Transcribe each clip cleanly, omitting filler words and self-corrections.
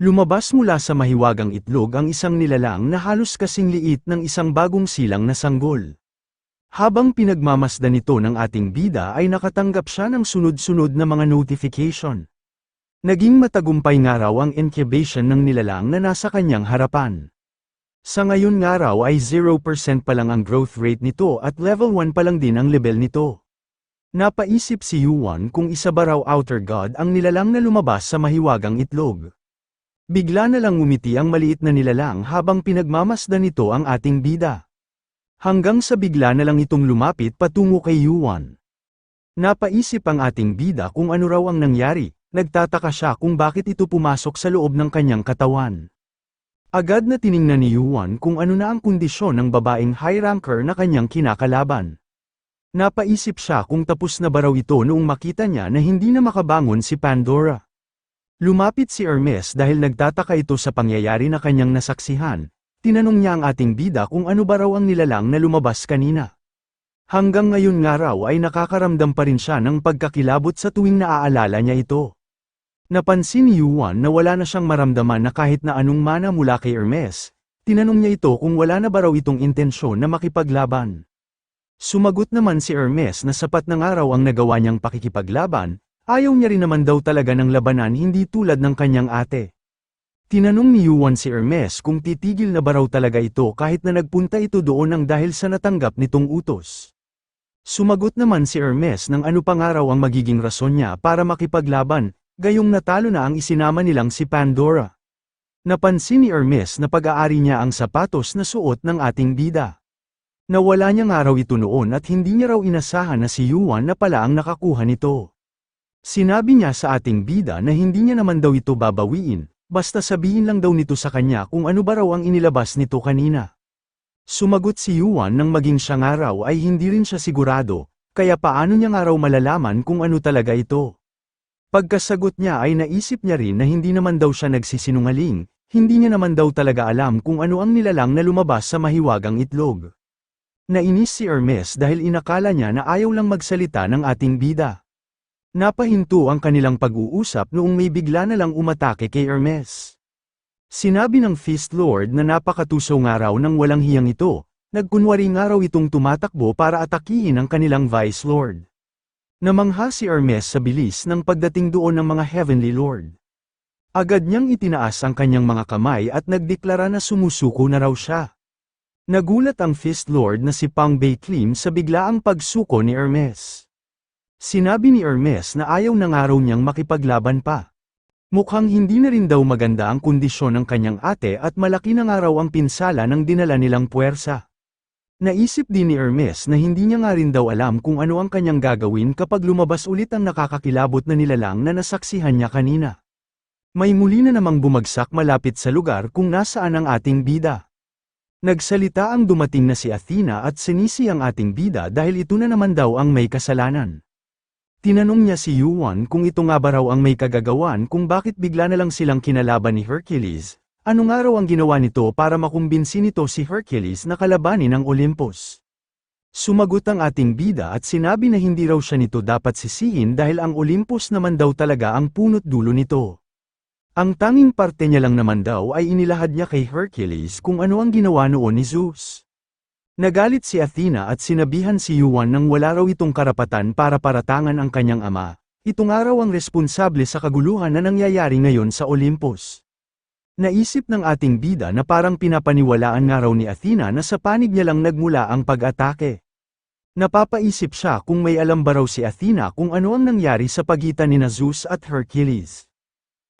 Lumabas mula sa mahiwagang itlog ang isang nilalang na halos kasing liit ng isang bagong silang na sanggol. Habang pinagmamasdan nito ng ating bida ay nakatanggap siya ng sunod-sunod na mga notification. Naging matagumpay nga raw ang incubation ng nilalang na nasa kanyang harapan. Sa ngayon nga raw ay 0% pa lang ang growth rate nito at level 1 pa lang din ang level nito. Napaisip si Yuan kung isa ba raw outer god ang nilalang na lumabas sa mahiwagang itlog. Bigla na lang ngumiti ang maliit na nilalang habang pinagmamasdan nito ang ating bida. Hanggang sa bigla na lang itong lumapit patungo kay Yuan. Napaisip ang ating bida kung ano raw ang nangyari, nagtataka siya kung bakit ito pumasok sa loob ng kanyang katawan. Agad na tiningnan ni Yuan kung ano na ang kondisyon ng babaeng high ranker na kanyang kinakalaban. Napaisip siya kung tapos na ba raw ito noong makita niya na hindi na makabangon si Pandora. Lumapit si Hermes dahil nagtataka ito sa pangyayari na kanyang nasaksihan. Tinanong niya ang ating bida kung ano ba raw ang nilalang na lumabas kanina. Hanggang ngayon nga raw ay nakakaramdam pa rin siya ng pagkakilabot sa tuwing naaalala niya ito. Napansin ni Yuan na wala na siyang maramdaman na kahit na anong mana mula kay Hermes. Tinanong niya ito kung wala na ba raw itong intensyon na makipaglaban. Sumagot naman si Hermes na sapat na nga raw ang nagawa niyang pakikipaglaban. Ayaw niya rin naman daw talaga ng labanan hindi tulad ng kanyang ate. Tinanong ni Yuan si Hermes kung titigil na ba raw talaga ito kahit na nagpunta ito doon ng dahil sa natanggap nitong utos. Sumagot naman si Hermes ng ano pa nga raw ang magiging rason niya para makipaglaban, gayong natalo na ang isinama nilang si Pandora. Napansin ni Hermes na pag-aari niya ang sapatos na suot ng ating bida. Nawala niya nga raw ito noon at hindi niya raw inasahan na si Yuan na pala ang nakakuha nito. Sinabi niya sa ating bida na hindi niya naman daw ito babawiin, basta sabihin lang daw nito sa kanya kung ano ba raw ang inilabas nito kanina. Sumagot si Yuan nang maging siya nga raw ay hindi rin siya sigurado, kaya paano niya nga raw malalaman kung ano talaga ito. Pagkasagot niya ay naisip niya rin na hindi naman daw siya nagsisinungaling, hindi niya naman daw talaga alam kung ano ang nilalang na lumabas sa mahiwagang itlog. Nainis si Hermes dahil inakala niya na ayaw lang magsalita ng ating bida. Napahinto ang kanilang pag-uusap noong may bigla na lang umatake kay Hermes. Sinabi ng Feast Lord na napakatuso nga raw ng walang hiyang ito, nagkunwari nga raw itong tumatakbo para atakihin ang kanilang Vice Lord. Namangha si Hermes sa bilis ng pagdating doon ng mga Heavenly Lord. Agad niyang itinaas ang kanyang mga kamay at nagdeklara na sumusuko na raw siya. Nagulat ang Feast Lord na si Pang Beiklim sa biglaang pagsuko ni Hermes. Sinabi ni Hermes na ayaw na nga raw niyang makipaglaban pa. Mukhang hindi na rin daw maganda ang kondisyon ng kanyang ate at malaki na nga raw ang pinsala ng dinala nilang puwersa. Naisip din ni Hermes na hindi niya nga rin daw alam kung ano ang kanyang gagawin kapag lumabas ulit ang nakakakilabot na nilalang na nasaksihan niya kanina. May muli na namang bumagsak malapit sa lugar kung nasaan ang ating bida. Nagsalita ang dumating na si Athena at sinisi ang ating bida dahil ito na naman daw ang may kasalanan. Tinanong niya si Yuan kung ito nga ba raw ang may kagagawan kung bakit bigla na lang silang kinalaban ni Hercules, ano nga raw ang ginawa nito para makumbinsi nito si Hercules na kalabanin ang Olympus. Sumagot ang ating bida at sinabi na hindi raw siya nito dapat sisihin dahil ang Olympus naman daw talaga ang punot dulo nito. Ang tanging parte niya lang naman daw ay inilahad niya kay Hercules kung ano ang ginawa noon ni Zeus. Nagalit si Athena at sinabihan si Yuan nang wala raw itong karapatan para paratangan ang kanyang ama. Ito nga raw ang responsable sa kaguluhan na nangyayari ngayon sa Olympus. Naisip ng ating bida na parang pinapaniwalaan nga raw ni Athena na sa panig niya lang nagmula ang pag-atake. Napapaisip siya kung may alam ba raw si Athena kung ano ang nangyari sa pagitan ni Zeus at Hercules.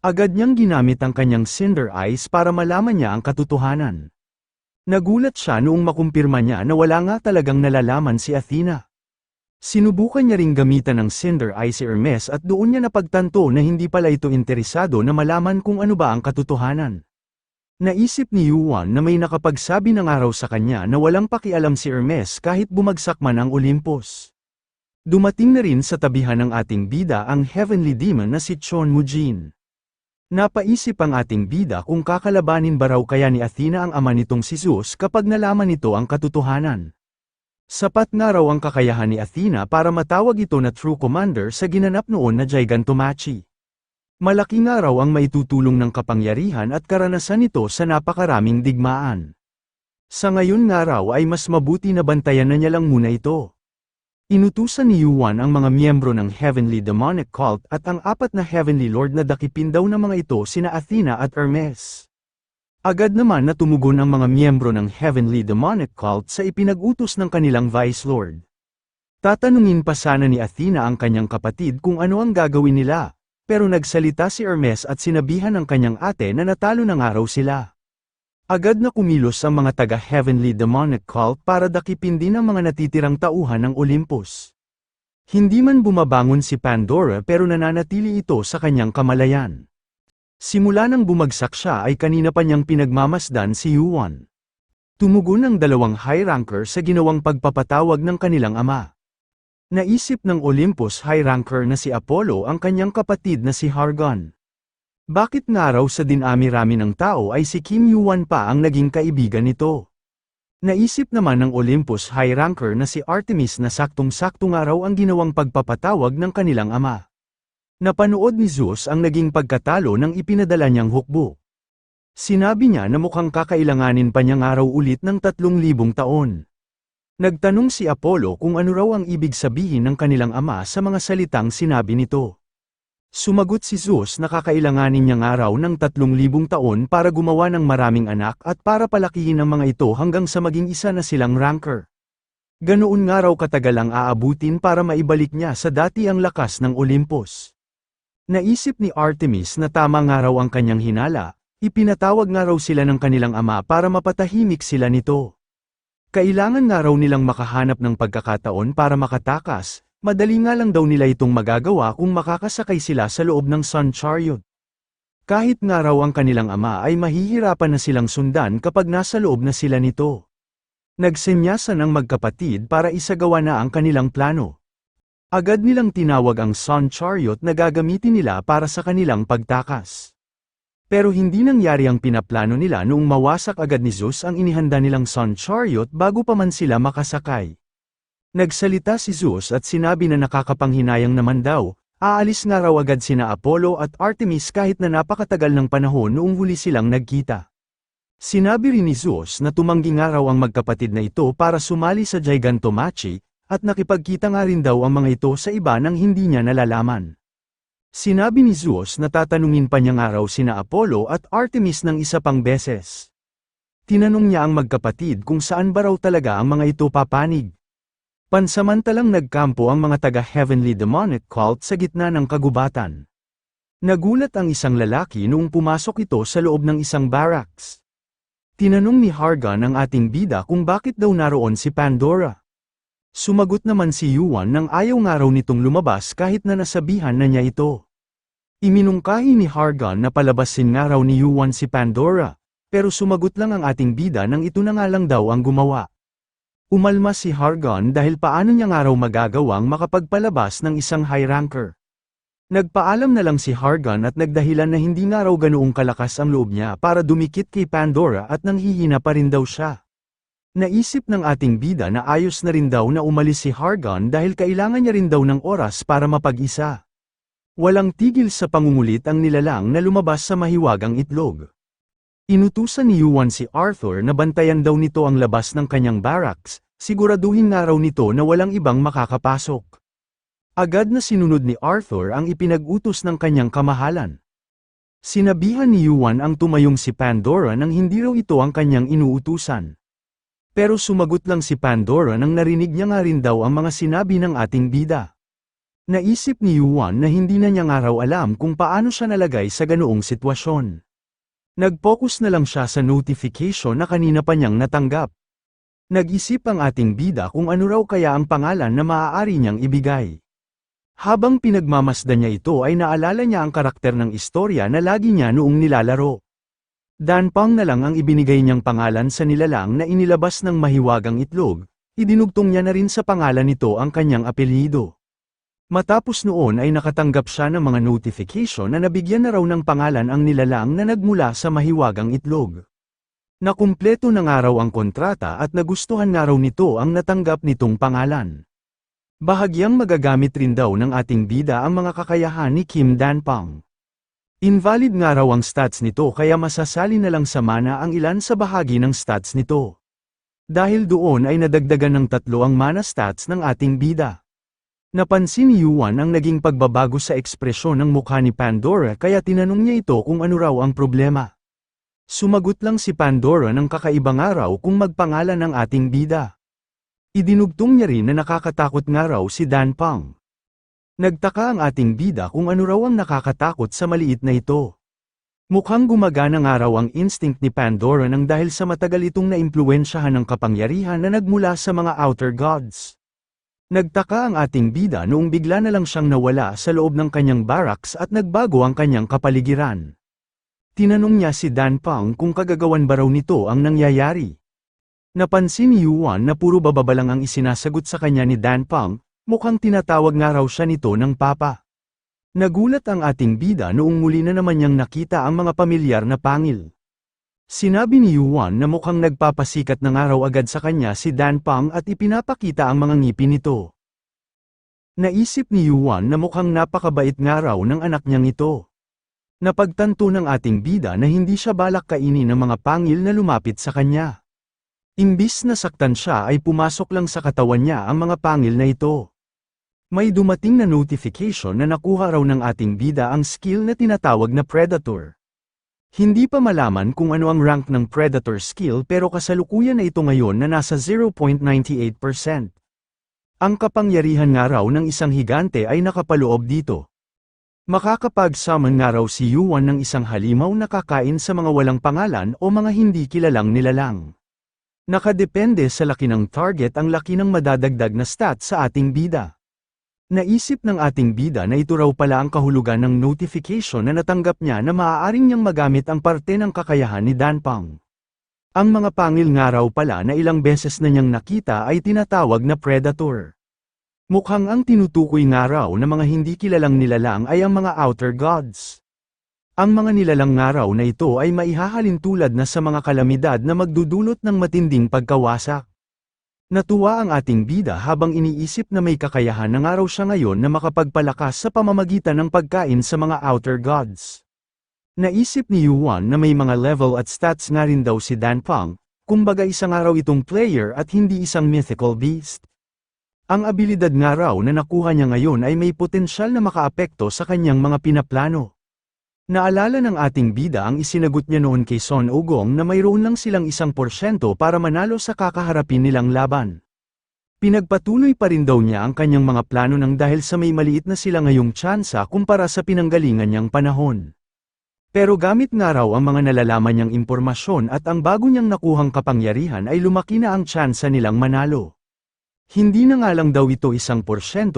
Agad niyang ginamit ang kanyang Cinder Eyes para malaman niya ang katotohanan. Nagulat siya noong makumpirma niya na wala nga talagang nalalaman si Athena. Sinubukan niya ring gamitan ng Cinder Eye si Hermes at doon niya napagtanto na hindi pala ito interesado na malaman kung ano ba ang katotohanan. Naisip ni Yuan na may nakapagsabi ng araw sa kanya na walang pakialam si Hermes kahit bumagsak man ang Olympus. Dumating na rin sa tabihan ng ating bida ang Heavenly Demon na si Chon Mujin. Napaisip ang ating bida kung kakalabanin ba raw kaya ni Athena ang ama nitong si Zeus kapag nalaman nito ang katotohanan. Sapat nga raw ang kakayahan ni Athena para matawag ito na True Commander sa ginanap noon na Gigantomachy. Malaking araw ang maitutulong ng kapangyarihan at karanasan nito sa napakaraming digmaan. Sa ngayon nga raw ay mas mabuti na bantayan na niya lang muna ito. Inutusan ni Yuan ang mga miyembro ng Heavenly Demonic Cult at ang 4 na Heavenly Lord na dakipin daw ng mga ito sina Athena at Hermes. Agad naman na tumugon ang mga miyembro ng Heavenly Demonic Cult sa ipinag-utos ng kanilang Vice Lord. Tatanungin pa sana ni Athena ang kanyang kapatid kung ano ang gagawin nila, pero nagsalita si Hermes at sinabihan ng kanyang ate na natalo na nga raw sila. Agad na kumilos ang mga taga-Heavenly Demonic Cult para dakipin din ang mga natitirang tauhan ng Olympus. Hindi man bumabangon si Pandora pero nananatili ito sa kanyang kamalayan. Simula nang bumagsak siya ay kanina pa niyang pinagmamasdan si Yuan. Tumugon ang dalawang high ranker sa ginawang pagpapatawag ng kanilang ama. Naisip ng Olympus high ranker na si Apollo ang kanyang kapatid na si Hargon. Bakit nga raw sa dinami-rami ng tao ay si Kim Yuan pa ang naging kaibigan nito? Naisip naman ng Olympus high ranker na si Artemis na saktong-sakto nga raw ang ginawang pagpapatawag ng kanilang ama. Napanood ni Zeus ang naging pagkatalo ng ipinadala niyang hukbo. Sinabi niya na mukhang kakailanganin pa niya nga raw ulit ng 3,000 taon. Nagtanong si Apollo kung ano raw ang ibig sabihin ng kanilang ama sa mga salitang sinabi nito. Sumagot si Zeus na kakailanganin niya nga raw ng 3,000 taon para gumawa ng maraming anak at para palakihin ang mga ito hanggang sa maging isa na silang ranker. Ganoon nga raw katagal ang aabutin para maibalik niya sa dati ang lakas ng Olympus. Naisip ni Artemis na tama nga raw ang kanyang hinala, ipinatawag nga raw sila ng kanilang ama para mapatahimik sila nito. Kailangan nga raw nilang makahanap ng pagkakataon para makatakas. Madali nga lang daw nila itong magagawa kung makakasakay sila sa loob ng Sun Chariot. Kahit nga raw ang kanilang ama ay mahihirapan na silang sundan kapag nasa loob na sila nito. Nagsenyasan ang magkapatid para isagawa na ang kanilang plano. Agad nilang tinawag ang Sun Chariot na gagamitin nila para sa kanilang pagtakas. Pero hindi nangyari ang pinaplano nila noong mawasak agad ni Zeus ang inihanda nilang Sun Chariot bago pa man sila makasakay. Nagsalita si Zeus at sinabi na nakakapanghinayang naman daw, aalis nga raw agad sina Apollo at Artemis kahit na napakatagal ng panahon noong huli silang nagkita. Sinabi rin ni Zeus na tumanggi nga raw ang magkapatid na ito para sumali sa Gigantomachy, at nakipagkita nga rin daw ang mga ito sa iba nang hindi niya nalalaman. Sinabi ni Zeus na tatanungin pa niya nga raw sina Apollo at Artemis ng isa pang beses. Tinanong niya ang magkapatid kung saan ba raw talaga ang mga ito papanig. Pansamantalang nagkampo ang mga taga-Heavenly Demonic Cult sa gitna ng kagubatan. Nagulat ang isang lalaki noong pumasok ito sa loob ng isang barracks. Tinanong ni Hargon ang ating bida kung bakit daw naroon si Pandora. Sumagot naman si Yuan nang ayaw nga raw nitong lumabas kahit na nasabihan na niya ito. Iminungkahi ni Hargon na palabasin nga raw ni Yuan si Pandora, pero sumagot lang ang ating bida nang ito na nga lang daw ang gumawa. Umalma si Hargon dahil paano niya nga raw magagawang makapagpalabas ng isang high ranker. Nagpaalam na lang si Hargon at nagdahilan na hindi nga raw ganoong kalakas ang loob niya para dumikit kay Pandora at nanghihina pa rin daw siya. Naisip ng ating bida na ayos na rin daw na umalis si Hargon dahil kailangan niya rin daw ng oras para mapag-isa. Walang tigil sa pangungulit ang nilalang na lumabas sa mahiwagang itlog. Inutusan ni Yuan si Arthur na bantayan daw nito ang labas ng kanyang barracks, siguraduhin nga raw nito na walang ibang makakapasok. Agad na sinunod ni Arthur ang ipinag-utos ng kanyang kamahalan. Sinabihan ni Yuan ang tumayong si Pandora nang hindi raw ito ang kanyang inuutusan. Pero sumagot lang si Pandora nang narinig niya nga rin daw ang mga sinabi ng ating bida. Naisip ni Yuan na hindi na niya nga raw alam kung paano siya nalagay sa ganoong sitwasyon. Nag-focus na lang siya sa notification na kanina pa niyang natanggap. Nag-isip ang ating bida kung ano raw kaya ang pangalan na maaari niyang ibigay. Habang pinagmamasdan niya ito ay naalala niya ang karakter ng istorya na lagi niya noong nilalaro. Danpang na lang ang ibinigay niyang pangalan sa nilalang na inilabas ng mahiwagang itlog, idinugtong niya na rin sa pangalan nito ang kanyang apelyido. Matapos noon ay nakatanggap siya ng mga notification na nabigyan na raw ng pangalan ang nilalang na nagmula sa mahiwagang itlog. Nakumpleto na nga raw ang kontrata at nagustuhan nga raw nito ang natanggap nitong pangalan. Bahagyang magagamit rin daw ng ating bida ang mga kakayahan ni Kim Danpang. Invalid nga raw ang stats nito kaya masasali na lang sa mana ang ilan sa bahagi ng stats nito. Dahil doon ay nadagdagan ng 3 ang mana stats ng ating bida. Napansin ni Yuan ang naging pagbabago sa ekspresyon ng mukha ni Pandora kaya tinanong niya ito kung ano raw ang problema. Sumagot lang si Pandora ng kakaibang araw kung magpangalan ng ating bida. Idinugtong niya rin na nakakatakot nga raw si Dan Pang. Nagtaka ang ating bida kung ano raw ang nakakatakot sa maliit na ito. Mukhang gumagana nga raw ang instinct ni Pandora nang dahil sa matagal itong naimpluwensyahan ng kapangyarihan na nagmula sa mga outer gods. Nagtaka ang ating bida noong bigla na lang siyang nawala sa loob ng kanyang barracks at nagbago ang kanyang kapaligiran. Tinanong niya si Dan Pang kung kagagawan ba raw nito ang nangyayari. Napansin ni Yuan na puro bababa lang ang isinasagot sa kanya ni Dan Pang. Mukhang tinatawag nga raw siya nito ng papa. Nagulat ang ating bida noong muli na naman niyang nakita ang mga pamilyar na pangil. Sinabi ni Yuan na mukhang nagpapasikat na nga raw agad sa kanya si Dan Pang at ipinapakita ang mga ngipin nito. Naisip ni Yuan na mukhang napakabait nga raw ng anak niyang ito. Napagtanto ng ating bida na hindi siya balak kainin ng mga pangil na lumapit sa kanya. Imbis na saktan siya ay pumasok lang sa katawan niya ang mga pangil na ito. May dumating na notification na nakuha raw ng ating bida ang skill na tinatawag na Predator. Hindi pa malaman kung ano ang rank ng Predator skill pero kasalukuyan na ito ngayon na nasa 0.98%. Ang kapangyarihan nga raw ng isang higante ay nakapaloob dito. Makakapag-summon nga raw si Yuan ng isang halimaw na kakain sa mga walang pangalan o mga hindi kilalang nilalang. Nakadepende sa laki ng target ang laki ng madadagdag na stat sa ating bida. Naisip ng ating bida na ito raw pala ang kahulugan ng notification na natanggap niya na maaaring niyang magamit ang parte ng kakayahan ni Dan Pang. Ang mga pangil nga raw pala na ilang beses na niyang nakita ay tinatawag na Predator. Mukhang ang tinutukoy nga raw na mga hindi kilalang nilalang ay ang mga outer gods. Ang mga nilalang nga raw na ito ay maihahalin tulad na sa mga kalamidad na magdudulot ng matinding pagkawasak. Natuwa ang ating bida habang iniisip na may kakayahan na nga raw siya ngayon na makapagpalakas sa pamamagitan ng pagkain sa mga outer gods. Naisip ni Yuan na may mga level at stats nga rin daw si Dan Pang, kumbaga isang araw itong player at hindi isang mythical beast. Ang abilidad nga raw na nakuha niya ngayon ay may potensyal na makaapekto sa kanyang mga pinaplano. Naalala ng ating bida ang isinagot niya noon kay Son Ogong na mayroon lang silang 1% para manalo sa kakaharapin nilang laban. Pinagpatuloy pa rin daw niya ang kanyang mga plano nang dahil sa may maliit na sila ngayong tsansa kumpara sa pinanggalingan niyang panahon. Pero gamit nga raw ang mga nalalaman niyang impormasyon at ang bago niyang nakuhang kapangyarihan ay lumaki na ang tsansa nilang manalo. Hindi na nga lang daw ito 1%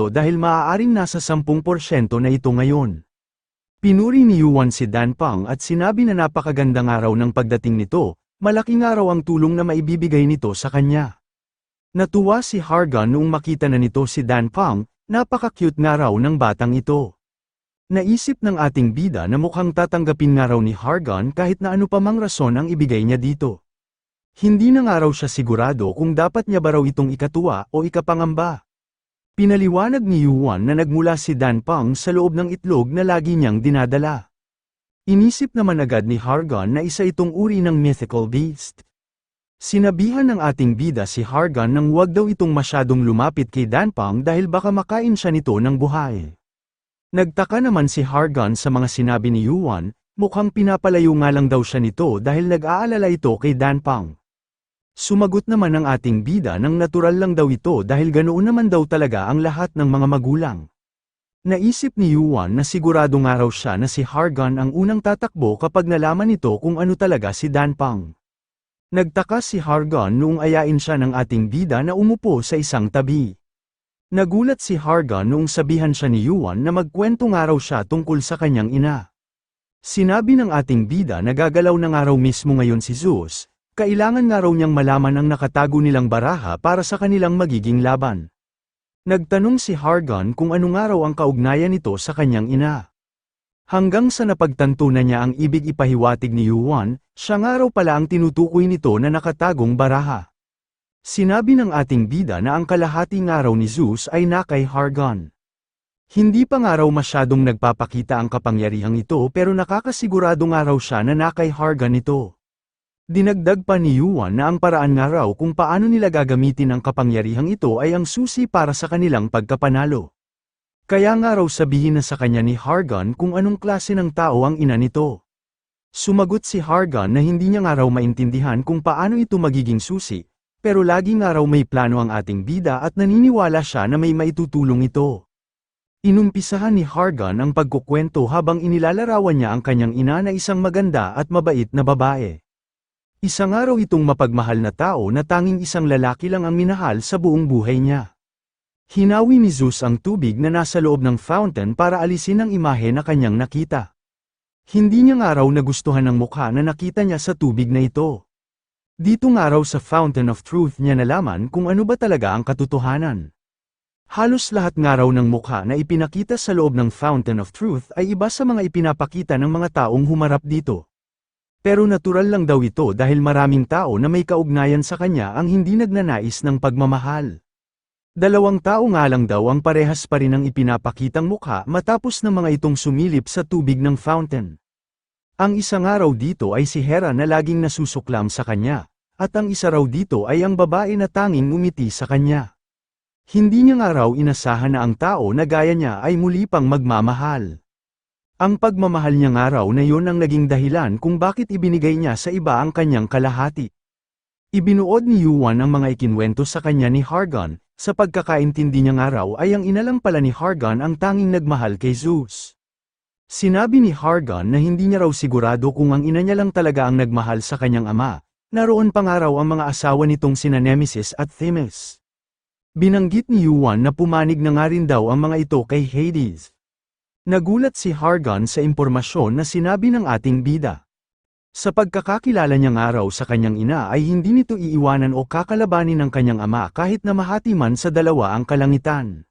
dahil maaaring nasa 10% na ito ngayon. Pinuri ni Yuan si Dan Pang at sinabi na napakaganda nga raw ng pagdating nito, malaki nga raw ang tulong na maibibigay nito sa kanya. Natuwa si Hargan noong makita na nito si Dan Pang, napaka-cute nga raw ng batang ito. Naisip ng ating bida na mukhang tatanggapin nga raw ni Hargan kahit na ano pa mang rason ang ibigay niya dito. Hindi na nga raw siya sigurado kung dapat niya ba raw itong ikatuwa o ikapangamba. Pinaliwanag ni Yuan na nagmula si Dan Pang sa loob ng itlog na lagi niyang dinadala. Inisip naman agad ni Hargan na isa itong uri ng mythical beast. Sinabihan ng ating bida si Hargan nang huwag daw itong masyadong lumapit kay Dan Pang dahil baka makain siya nito ng buhay. Nagtaka naman si Hargan sa mga sinabi ni Yuan, mukhang pinapalayo nga lang daw siya nito dahil nag-aalala ito kay Dan Pang. Sumagot naman ang ating bida nang natural lang daw ito dahil ganoon naman daw talaga ang lahat ng mga magulang. Naisip ni Yuan na sigurado nga raw siya na si Hargan ang unang tatakbo kapag nalaman nito kung ano talaga si Dan Pang. Nagtaka si Hargan noong ayain siya ng ating bida na umupo sa isang tabi. Nagulat si Hargan noong sabihan siya ni Yuan na magkwento nga raw siya tungkol sa kanyang ina. Sinabi ng ating bida na gagalaw na nga raw mismo ngayon si Zeus. Kailangan nga raw niyang malaman ang nakatago nilang baraha para sa kanilang magiging laban. Nagtanong si Hargan kung ano nga raw ang kaugnayan nito sa kanyang ina. Hanggang sa napagtanto na niya ang ibig ipahiwatig ni Yuan, siya nga raw pala ang tinutukoy nito na nakatagong baraha. Sinabi ng ating bida na ang kalahati nga raw ni Zeus ay na kay Hargan. Hindi pa nga raw masyadong nagpapakita ang kapangyarihang ito pero nakakasigurado nga raw siya na kay Hargan ito. Dinagdag pa ni Yuan na ang paraan nga raw kung paano nila gagamitin ang kapangyarihang ito ay ang susi para sa kanilang pagkapanalo. Kaya nga raw sabihin na sa kanya ni Hargan kung anong klase ng tao ang ina nito. Sumagot si Hargan na hindi niya nga raw maintindihan kung paano ito magiging susi, pero lagi nga raw may plano ang ating bida at naniniwala siya na may maitutulong ito. Inumpisahan ni Hargan ang pagkukwento habang inilalarawan niya ang kanyang ina na isang maganda at mabait na babae. Isang araw itong mapagmahal na tao na tanging isang lalaki lang ang minahal sa buong buhay niya. Hinawi ni Zeus ang tubig na nasa loob ng fountain para alisin ang imahe na kanyang nakita. Hindi niya nga raw nagustuhan ang mukha na nakita niya sa tubig na ito. Dito nga raw sa Fountain of Truth niya nalaman kung ano ba talaga ang katotohanan. Halos lahat nga raw ng mukha na ipinakita sa loob ng Fountain of Truth ay iba sa mga ipinapakita ng mga taong humarap dito. Pero natural lang daw ito dahil maraming tao na may kaugnayan sa kanya ang hindi nagnanais ng pagmamahal. Dalawang tao nga lang daw ang parehas pa rin ang ipinapakitang mukha matapos ng mga itong sumilip sa tubig ng fountain. Ang isa nga raw dito ay si Hera na laging nasusuklam sa kanya, at ang isa raw dito ay ang babae na tanging ngumiti sa kanya. Hindi niya nga raw inasahan na ang tao na gaya niya ay muli pang magmamahal. Ang pagmamahal niya nga raw na yun ang naging dahilan kung bakit ibinigay niya sa iba ang kanyang kalahati. Ibinuod ni Yuan ang mga ikinwento sa kanya ni Hargan, sa pagkakaintindi niya nga raw ay ang ina lang pala ni Hargan ang tanging nagmahal kay Zeus. Sinabi ni Hargan na hindi niya raw sigurado kung ang ina niya lang talaga ang nagmahal sa kanyang ama, naroon pa nga raw ang mga asawa nitong sina Nemesis at Themis. Binanggit ni Yuan na pumanig na nga rin daw ang mga ito kay Hades. Nagulat si Hargan sa impormasyon na sinabi ng ating bida. Sa pagkakakilala niya nga raw sa kanyang ina ay hindi nito iiwanan o kakalabanin ng kanyang ama kahit na mahati man sa dalawa ang kalangitan.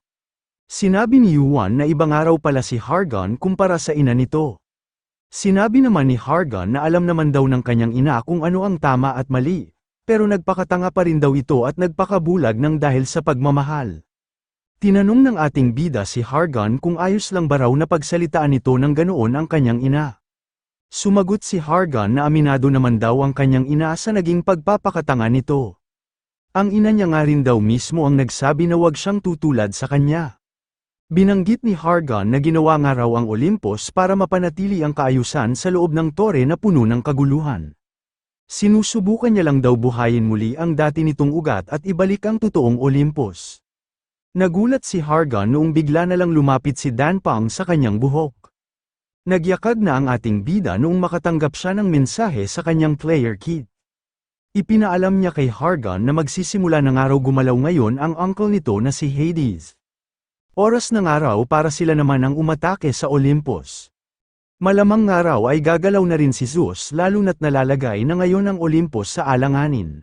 Sinabi ni Yuan na iba nga raw pala si Hargan kumpara sa ina nito. Sinabi naman ni Hargan na alam naman daw ng kanyang ina kung ano ang tama at mali, pero nagpakatanga pa rin daw ito at nagpakabulag ng dahil sa pagmamahal. Tinanong ng ating bida si Hargan kung ayos lang ba raw na pagsalitaan nito ng ganoon ang kanyang ina. Sumagot si Hargan na aminado naman daw ang kanyang ina sa naging pagpapakatanga nito. Ang ina niya nga rin daw mismo ang nagsabi na huwag siyang tutulad sa kanya. Binanggit ni Hargan na ginawa nga raw ang Olympus para mapanatili ang kaayusan sa loob ng tore na puno ng kaguluhan. Sinusubukan niya lang daw buhayin muli ang dati nitong ugat at ibalik ang totoong Olympus. Nagulat si Hargan noong bigla na lang lumapit si Danpang sa kanyang buhok. Nagyakag na ang ating bida noong makatanggap siya ng mensahe sa kanyang player kit. Ipinaalam niya kay Hargan na magsisimula ng araw gumalaw ngayon ang uncle nito na si Hades. Oras ng araw para sila naman ang umatake sa Olympus. Malamang nga raw ay gagalaw na rin si Zeus lalo na't nalalagay na ngayon ang Olympus sa alanganin.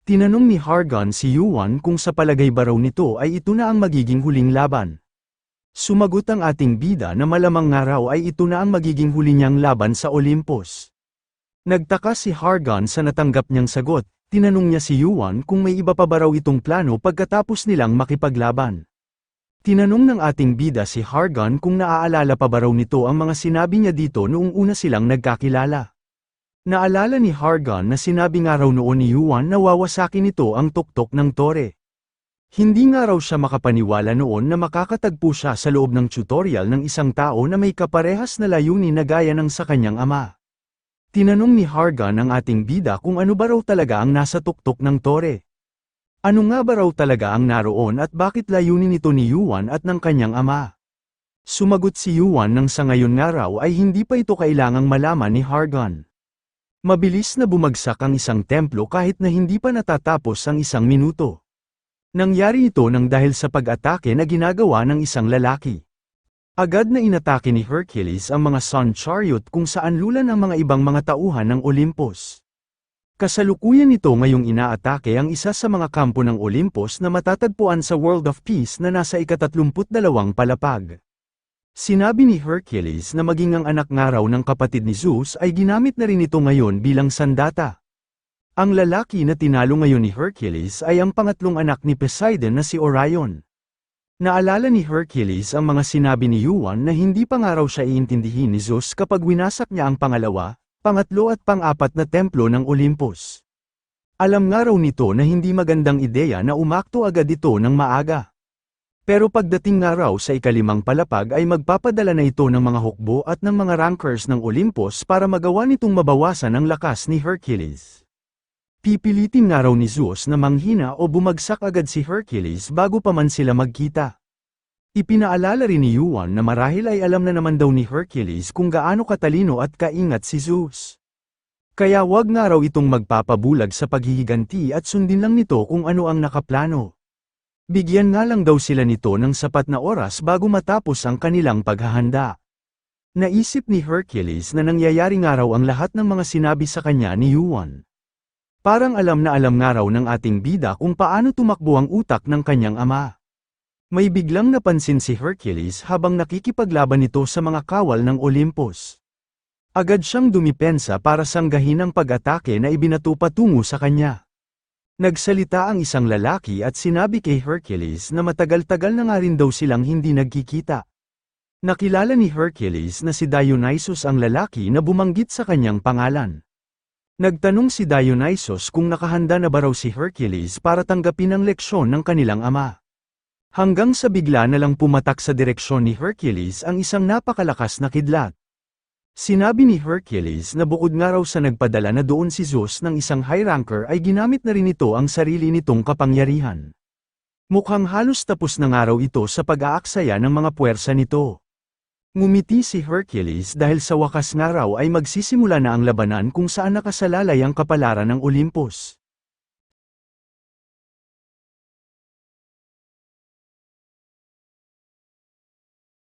Tinanong ni Hargan si Yuan kung sa palagay ba raw nito ay ito na ang magiging huling laban. Sumagot ang ating bida na malamang nga raw ay ito na ang magiging huli niyang laban sa Olympus. Nagtaka si Hargan sa natanggap niyang sagot, tinanong niya si Yuan kung may iba pa ba raw itong plano pagkatapos nilang makipaglaban. Tinanong ng ating bida si Hargan kung naaalala pa ba raw nito ang mga sinabi niya dito noong una silang nagkakilala. Naalala ni Hargan na sinabi nga raw noon ni Yuan na wawasakin nito ang tuktok ng tore. Hindi nga raw siya makapaniwala noon na makakatagpo siya sa loob ng tutorial ng isang tao na may kaparehas na layunin na gaya ng sa kanyang ama. Tinanong ni Hargan ang ating bida kung ano ba raw talaga ang nasa tuktok ng tore. Ano nga ba raw talaga ang naroon at bakit layunin ito ni Yuan at ng kanyang ama? Sumagot si Yuan nang sa ngayon nga raw ay hindi pa ito kailangang malaman ni Hargan. Mabilis na bumagsak ang isang templo kahit na hindi pa natatapos ang isang minuto. Nangyari ito nang dahil sa pag-atake na ginagawa ng isang lalaki. Agad na inatake ni Hercules ang mga Sun Chariot kung saan lulan ang mga ibang mga tauhan ng Olympus. Kasalukuyan nito ngayong inaatake ang isa sa mga kampo ng Olympus na matatagpuan sa World of Peace na nasa ika-32 palapag. Sinabi ni Hercules na maging ang anak nga raw ng kapatid ni Zeus ay ginamit na rin ito ngayon bilang sandata. Ang lalaki na tinalo ngayon ni Hercules ay ang pangatlong anak ni Poseidon na si Orion. Naalala ni Hercules ang mga sinabi ni Yuan na hindi pa nga raw siya iintindihin ni Zeus kapag winasak niya ang pangalawa, pangatlo at pang-apat na templo ng Olympus. Alam nga raw nito na hindi magandang ideya na umakto agad ito ng maaga. Pero pagdating nga raw sa ikalimang palapag ay magpapadala na ito ng mga hukbo at ng mga rankers ng Olympus para magawa nitong mabawasan ang lakas ni Hercules. Pipilitin nga raw ni Zeus na manghina o bumagsak agad si Hercules bago pa man sila magkita. Ipinaalala rin ni Yuan na marahil ay alam na naman daw ni Hercules kung gaano katalino at kaingat si Zeus. Kaya wag nga raw itong magpapabulag sa paghihiganti at sundin lang nito kung ano ang nakaplano. Bigyan nga lang daw sila nito ng sapat na oras bago matapos ang kanilang paghahanda. Naisip ni Hercules na nangyayari nga raw ang lahat ng mga sinabi sa kanya ni Yuan. Parang alam na alam nga raw ng ating bida kung paano tumakbo ang utak ng kanyang ama. May biglang napansin si Hercules habang nakikipaglaban nito sa mga kawal ng Olympus. Agad siyang dumipensa para sanggahin ang pag-atake na ibinato patungo sa kanya. Nagsalita ang isang lalaki at sinabi kay Hercules na matagal-tagal na nga rin daw silang hindi nagkikita. Nakilala ni Hercules na si Dionysus ang lalaki na bumanggit sa kanyang pangalan. Nagtanong si Dionysus kung nakahanda na ba raw si Hercules para tanggapin ang leksyon ng kanilang ama. Hanggang sa bigla na lang pumatak sa direksyon ni Hercules ang isang napakalakas na kidlat. Sinabi ni Hercules na bukod nga raw sa nagpadala na doon si Zeus ng isang high ranker ay ginamit na rin ito ang sarili nitong kapangyarihan. Mukhang halos tapos na nga raw ito sa pag-aaksaya ng mga puwersa nito. Ngumiti si Hercules dahil sa wakas nga raw ay magsisimula na ang labanan kung saan nakasalalay ang kapalaran ng Olympus.